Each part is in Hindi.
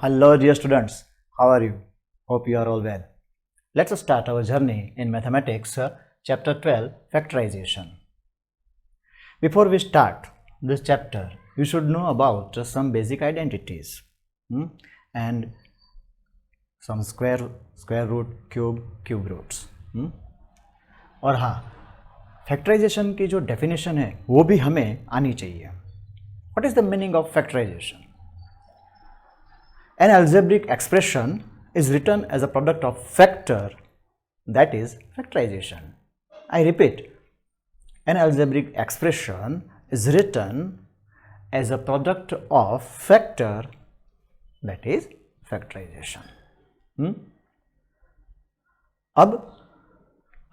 Hello dear students, how are you? Hope you are all well. Let's start our journey in mathematics, chapter 12, factorization. Before we start this chapter, you should know about some basic identities and some square root, cube roots. और हाँ, फैक्टराइजेशन की जो डेफिनेशन है वो भी हमें आनी चाहिए. What is the meaning of factorization? An algebraic expression is written as a product of factor, that is factorization. I repeat, an algebraic expression is written as a product of factor, that is factorization. अब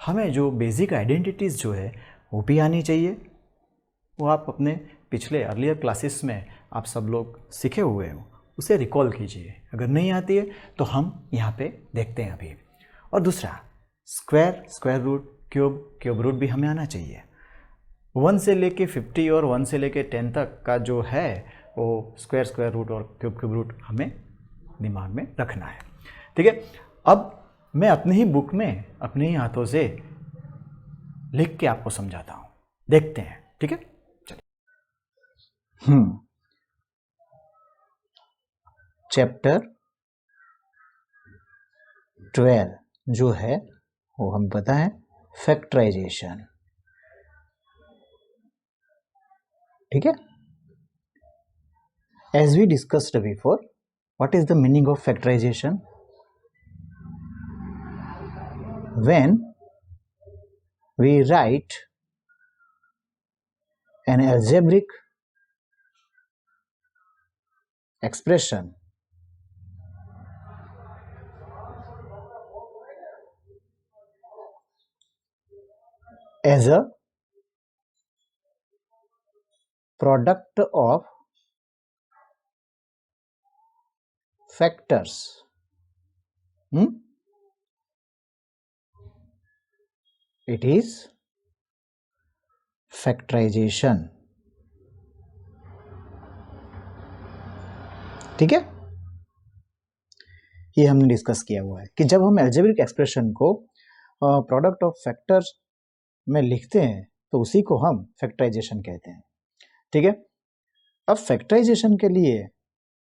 हमें जो बेसिक आइडेंटिटीज़ जो है वो भी आनी चाहिए. वो आप अपने पिछले अर्लियर क्लासेस में आप सब लोग सीखे हुए हो, उसे रिकॉल कीजिए. अगर नहीं आती है तो हम यहाँ पे देखते हैं अभी. और दूसरा, स्क्वायर रूट, क्यूब रूट भी हमें आना चाहिए. 1 से लेके 50 और 1 से लेके 10 तक का जो है वो स्क्वायर रूट और क्यूब रूट हमें दिमाग में रखना है. ठीक है. अब मैं अपनी ही बुक में अपने ही हाथों से लिख के आपको समझाता हूँ. देखते हैं. ठीक है, चलिए. चैप्टर 12 जो है वो हम पता है फैक्टराइजेशन. ठीक है. As we discussed before, what is the meaning of factorization? When we write an algebraic expression as a product of factors, it is factorization. ठीक है. ये हमने डिस्कस किया हुआ है कि जब हम अलजेब्रिक एक्सप्रेशन को प्रोडक्ट ऑफ फैक्टर्स में लिखते हैं तो उसी को हम फैक्टराइजेशन कहते हैं. ठीक है. अब फैक्टराइजेशन के लिए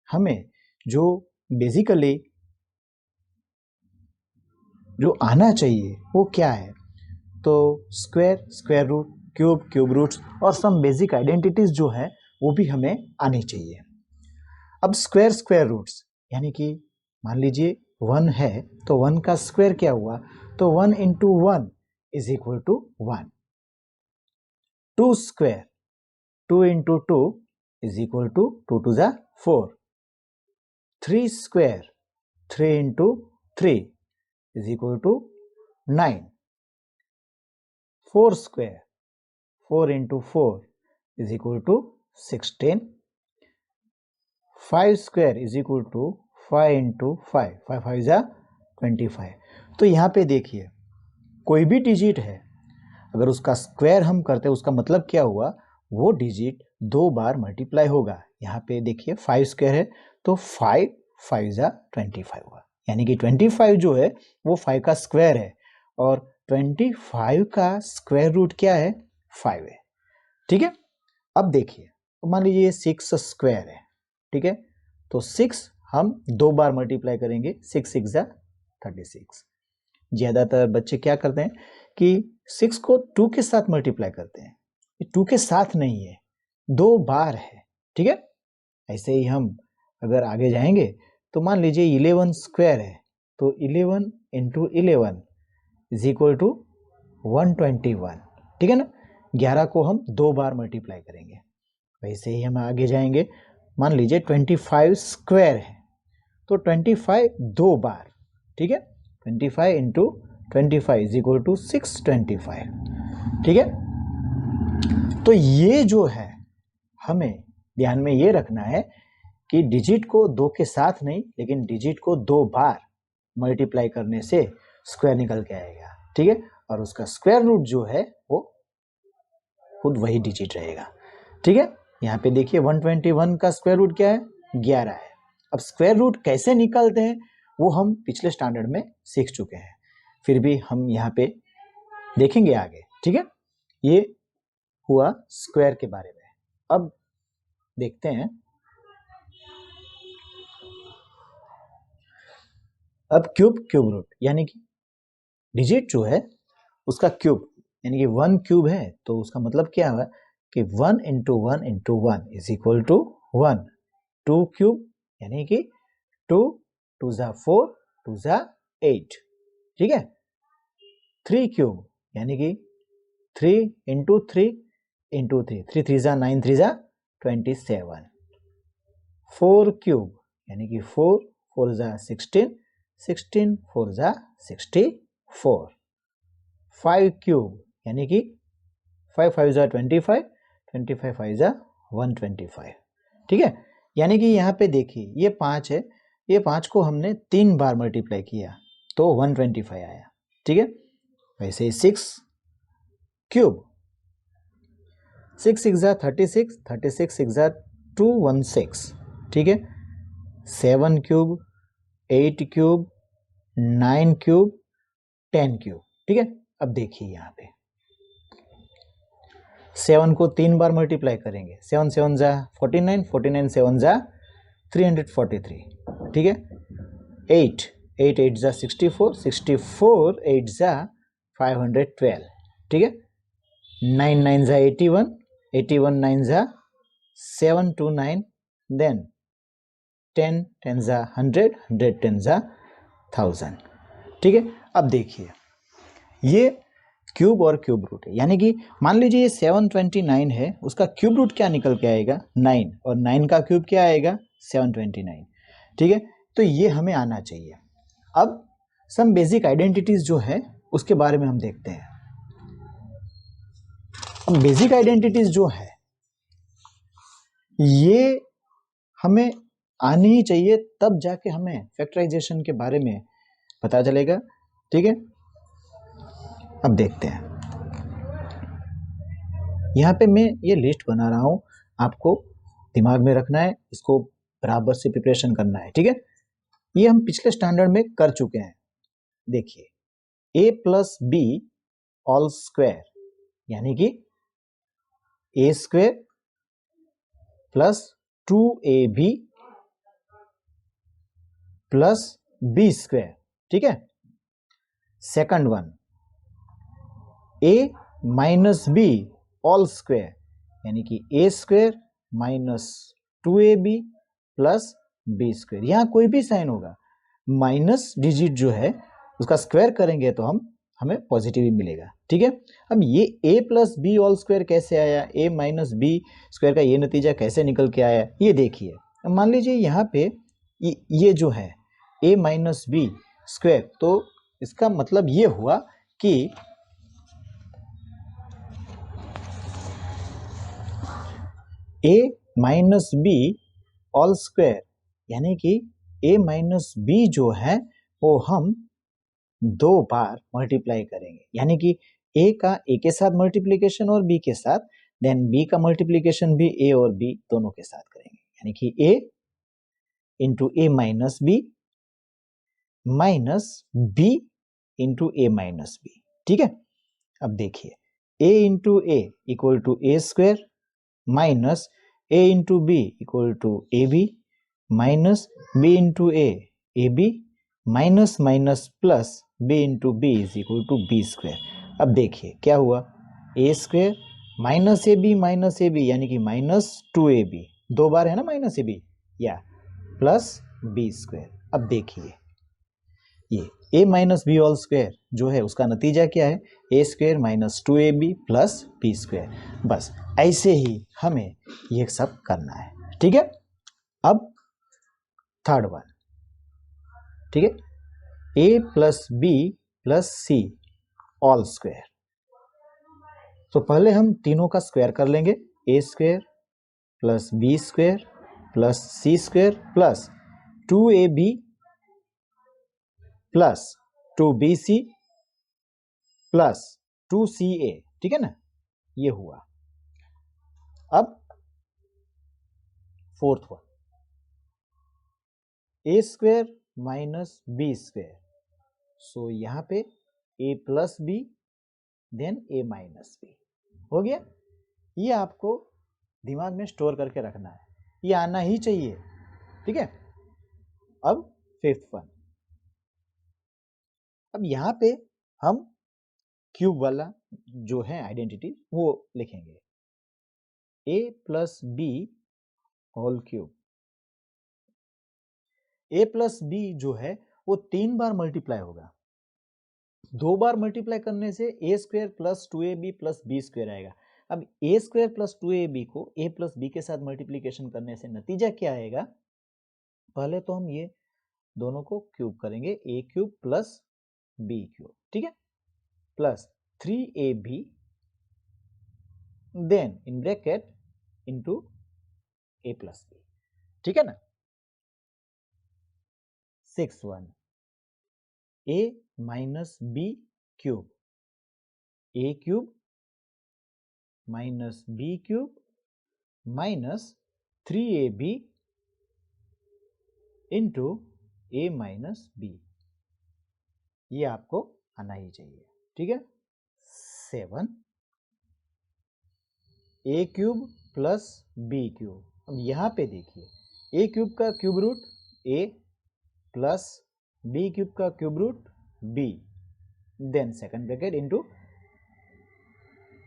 हमें जो बेसिकली जो आना चाहिए वो क्या है? तो स्क्वायर रूट, क्यूब रूट्स और सम बेसिक आइडेंटिटीज जो है वो भी हमें आनी चाहिए. अब स्क्वायर रूट्स यानी कि मान लीजिए 1 है तो 1 का स्क्वायर क्या हुआ? तो 1 into 1 is equal to 1. 2 square, 2 into 2 is equal to 2 two ज़ा 4. 3 square, 3 into 3 is equal to 9. 4 square, 4 into 4 is equal to 16. 5 square is equal to 5 into 5, 5 5 जा 25. तो यहाँ पे देखिए कोई भी डिजिट है अगर उसका स्क्वायर हम करते हैं उसका मतलब क्या हुआ? वो डिजिट 2 बार मल्टीप्लाई होगा. यहाँ पे देखिए 5 स्क्वायर है तो 5 5 जा 25 हुआ, यानी कि 25 जो है वो 5 का स्क्वायर है और 25 का स्क्वायर रूट क्या है? 5 है. ठीक है. अब देखिए मान लीजिए 6 स्क्वायर है. ठीक है. तो 6 हम 2 बार मल्टीप्लाई करेंगे. 6 6 जा 36. ज़्यादातर बच्चे क्या करते हैं कि 6 को 2 के साथ मल्टीप्लाई करते हैं. 2 के साथ नहीं है, 2 बार है. ठीक है. ऐसे ही हम अगर आगे जाएंगे तो मान लीजिए 11 स्क्वायर है तो 11 इंटू 11 इज इक्वल टू 121. ठीक है ना. 11 को हम 2 बार मल्टीप्लाई करेंगे. वैसे ही हम आगे जाएंगे. मान लीजिए 25 स्क्वायर है तो 25 2 बार. ठीक है. 25 इंटू 25 इज इक्वल टू 625. ठीक है. तो ये जो है हमें ध्यान में ये रखना है कि डिजिट को 2 के साथ नहीं लेकिन डिजिट को 2 बार मल्टीप्लाई करने से स्क्वायर निकल के आएगा. ठीक है. और उसका स्क्वायर रूट जो है वो खुद वही डिजिट रहेगा. ठीक है. यहाँ पे देखिए 121 का स्क्वायर रूट क्या है? 11 है अब स्क्वायर रूट कैसे निकालते हैं वो हम पिछले स्टैंडर्ड में सीख चुके हैं, फिर भी हम यहाँ पे देखेंगे आगे, ठीक है। ये हुआ स्क्वायर के बारे में। अब देखते हैं, अब क्यूब रूट यानी कि डिजिट जो है उसका क्यूब यानी कि 1 क्यूब है, तो उसका मतलब क्या हुआ कि 1 into 1 into 1 is equal to 1। 2 cube यानी कि 2 2 जा 4 2 जा 8, ठीक है। 3 क्यूब यानी कि 3 इंटू 3 इंटू 3, 3 3 जा 9 3 जा 27। 4 क्यूब यानी कि 4 4 जा 16 16 4 जा 64। 5 क्यूब यानी कि 5 5 जा 25 25 5 जा 125, ठीक है। यानी कि यहाँ पे देखिए ये 5 है, ये 5 को हमने 3 बार मल्टीप्लाई किया तो 125 आया, ठीक है। वैसे 6 क्यूब 6 6 जा 36 36 6 जा 216, ठीक है। 7 क्यूब 8 क्यूब 9 क्यूब 10 क्यूब, ठीक है। अब देखिए यहाँ पे 7 को 3 बार मल्टीप्लाई करेंगे, 7 7 जा 49 49 7 जा 343, ठीक है। 8 8 8 जा 64 64 8 जा 512, ठीक है। 9 9 जा 81 81 9 जा 729, देन 10 10 जा 100 100 10 जा 1000, ठीक है। अब देखिए ये क्यूब और क्यूब रूट है, यानी कि मान लीजिए ये 729 है, उसका क्यूब रूट क्या निकल के आएगा 9, और 9 का क्यूब क्या आएगा 729, ठीक है। तो ये हमें आना चाहिए। अब सम बेसिक आइडेंटिटीज जो है उसके बारे में हम देखते हैं। अब बेसिक आइडेंटिटीज जो है ये हमें आनी ही चाहिए, तब जाके हमें फैक्टराइजेशन के बारे में पता चलेगा, ठीक है। अब देखते हैं, यहाँ पे मैं ये लिस्ट बना रहा हूँ, आपको दिमाग में रखना है, इसको बराबर से प्रिपरेशन करना है, ठीक है। ये हम पिछले स्टैंडर्ड में कर चुके हैं। देखिए a plus B all square यानी कि a square plus 2ab plus B square, ठीक है। Second one a minus B all square यानी कि a square minus 2ab plus B square. यहाँ कोई भी साइन होगा, माइनस डिजिट जो है उसका स्क्वायर करेंगे तो हमें पॉजिटिव ही मिलेगा, ठीक है। अब ये a plus B all square कैसे आया, a माइनस बी स्क्वायर का ये नतीजा कैसे निकल के आया, ये देखिए। मान लीजिए यहाँ पे ये जो है a माइनस बी स्क्वायर, तो इसका मतलब ये हुआ कि a minus B all square यानी कि a माइनस बी जो है वो हम 2 बार मल्टीप्लाई करेंगे, यानी कि a का a के साथ मल्टीप्लीकेशन और b के साथ, देन b का मल्टीप्लीकेशन भी a और b दोनों के साथ करेंगे, यानी कि a into A minus B minus b into A minus B, ठीक है। अब देखिए a into A equal to A square minus a into B equal to A B minus b into A B minus minus plus b into B is equal to B square. अब देखिए क्या हुआ, A square minus A B यानी कि माइनस 2ab, 2 बार है ना माइनस ए बी, या प्लस बी स्क्वायर। अब देखिए ये a minus B all square जो है उसका नतीजा क्या है, A square minus 2ab plus B square. बस ऐसे ही हमें ये सब करना है, ठीक है। अब थर्ड वन, ठीक है, a plus B plus C all square. तो पहले हम तीनों का स्क्वायर कर लेंगे, a square plus B square plus C square plus 2ab plus 2bc plus 2ca, ठीक है ना, ये हुआ। अब fourth one, A square minus B square, so यहाँ पे A plus B then A minus B हो गया। ये आपको दिमाग में स्टोर करके रखना है, ये आना ही चाहिए, ठीक है। अब फिफ्थ वन, अब यहाँ पे हम क्यूब वाला जो है आइडेंटिटी वो लिखेंगे, a plus B whole cube. a plus B जो है वो 3 बार मल्टीप्लाई होगा, 2 बार मल्टीप्लाई करने से a square plus 2ab plus B square आएगा। अब a स्क्वायर प्लस 2ab को a प्लस बी के साथ मल्टीप्लीकेशन करने से नतीजा क्या आएगा, पहले तो हम ये दोनों को क्यूब करेंगे, a cube plus b cube, ठीक है, plus 3ab then in bracket into a plus B, ठीक है ना। 6 1 a minus B cube, a cube minus B cube minus 3ab into a minus B, ये आपको आना ही चाहिए, ठीक है। 7 a cube plus B cube, अब यहाँ पे देखिए a क्यूब का cube root a plus B cube का cube root b then second bracket into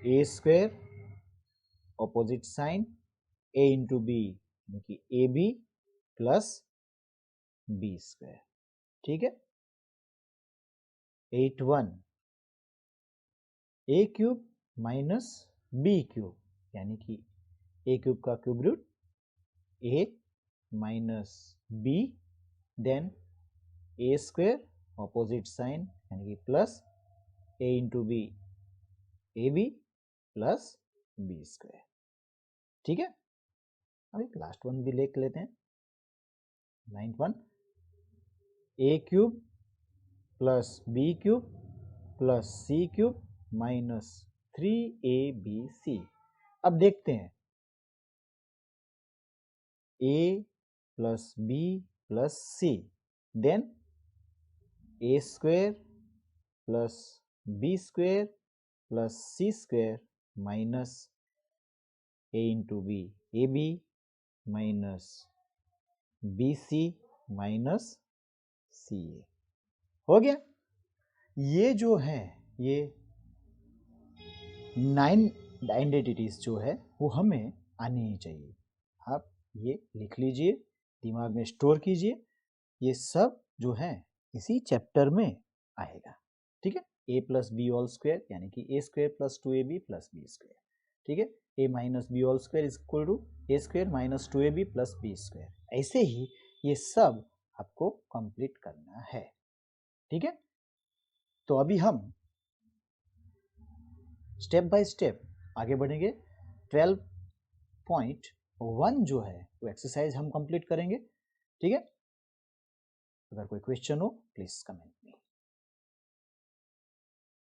A square opposite sign a into B यानी A B plus B square, ठीक है। 8 1 a cube minus B cube यानी कि a क्यूब का cube root a minus B then A square opposite sign यानी कि plus a into B A B plus B square, ठीक है। अब एक लास्ट वन भी लिख लेते हैं, 9th one a cube plus B cube plus C cube minus 3abc। अब देखते हैं a plus B plus C then A square plus B square plus C square minus A into B A B minus B C minus C A, हो गया। ये जो है ये 9 आइडेंटिटीज जो है वो हमें आनी ही चाहिए, आप ये लिख लीजिए, दिमाग में स्टोर कीजिए, ये सब जो है इसी चैप्टर में आएगा, ठीक है। a plus B whole square यानी कि a square plus 2ab plus B square, ठीक है। a minus B whole square is equal to a square minus 2ab plus B square, ऐसे ही ये सब आपको कंप्लीट करना है, ठीक है। तो अभी हम स्टेप बाय स्टेप आगे बढ़ेंगे, 12.1 जो है वो एक्सरसाइज हम कंप्लीट करेंगे, ठीक है। अगर कोई क्वेश्चन हो प्लीज कमेंट में।